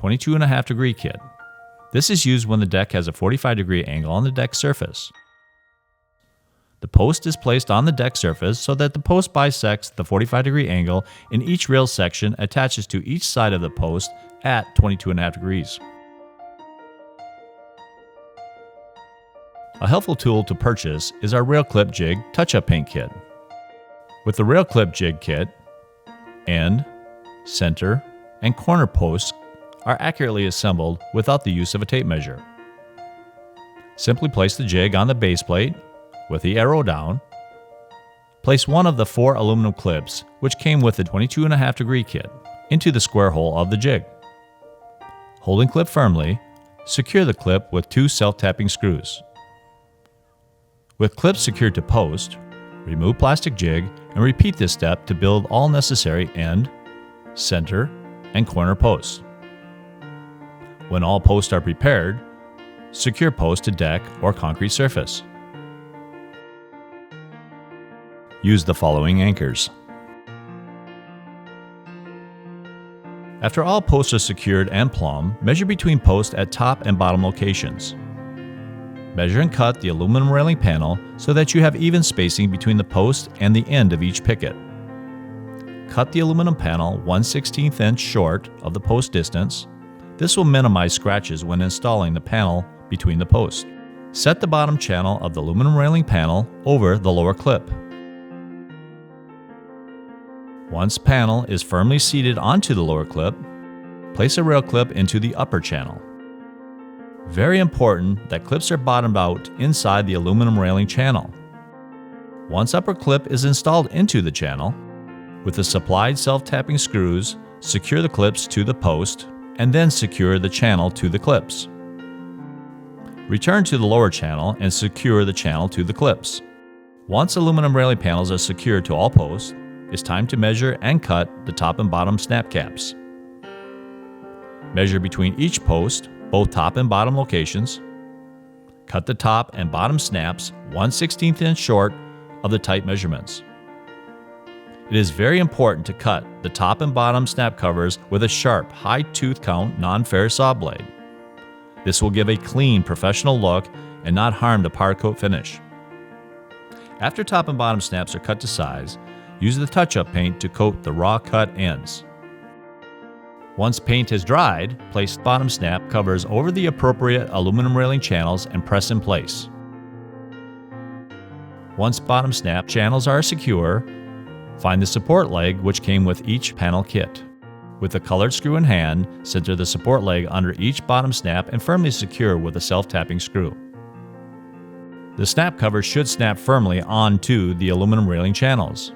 22.5 kit. This is used when the deck has a 45-degree angle on the deck surface. The post is placed on the deck surface so that the post bisects the 45-degree angle in each rail section, attaches to each side of the post at 22.5 degrees. A helpful tool to purchase is our Railclip Jig Touch-Up Paint Kit. With the Railclip Jig Kit, end, center, and corner posts are accurately assembled without the use of a tape measure. Simply place the jig on the base plate with the arrow down. Place one of the 4 aluminum clips, which came with the 22.5 kit, into the square hole of the jig. Holding clip firmly, secure the clip with 2 self-tapping screws. With clips secured to post, remove plastic jig and repeat this step to build all necessary end, center, and corner posts. When all posts are prepared, secure post to deck or concrete surface. Use the following anchors. After all posts are secured and plumbed, measure between posts at top and bottom locations. Measure and cut the aluminum railing panel so that you have even spacing between the post and the end of each picket. Cut the aluminum panel 1/16 inch short of the post distance. This will minimize scratches when installing the panel between the posts. Set the bottom channel of the aluminum railing panel over the lower clip. Once panel is firmly seated onto the lower clip, place a rail clip into the upper channel. Very important that clips are bottomed out inside the aluminum railing channel. Once upper clip is installed into the channel, with the supplied self-tapping screws, secure the clips to the post and then secure the channel to the clips. Return to the lower channel and secure the channel to the clips. Once aluminum railing panels are secured to all posts, it's time to measure and cut the top and bottom snap caps. Measure between each post, both top and bottom locations. Cut the top and bottom snaps 1/16 inch short of the type measurements. It is very important to cut the top and bottom snap covers with a sharp, high tooth count non-ferrous saw blade. This will give a clean, professional look and not harm the powder coat finish. After top and bottom snaps are cut to size, use the touch-up paint to coat the raw cut ends. Once paint has dried, place bottom snap covers over the appropriate aluminum railing channels and press in place. Once bottom snap channels are secure, find the support leg which came with each panel kit. With the colored screw in hand, center the support leg under each bottom snap and firmly secure with a self-tapping screw. The snap cover should snap firmly onto the aluminum railing channels.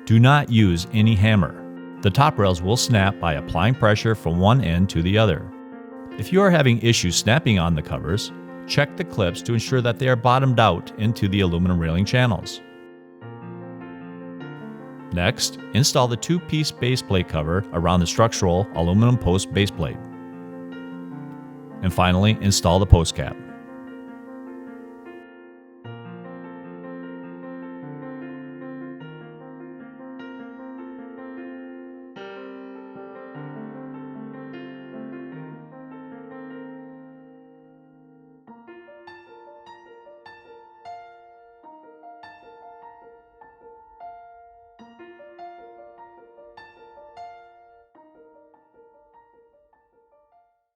Do not use any hammer. The top rails will snap by applying pressure from one end to the other. If you are having issues snapping on the covers, check the clips to ensure that they are bottomed out into the aluminum railing channels. Next, install the 2-piece base plate cover around the structural aluminum post base plate. And finally, install the post cap.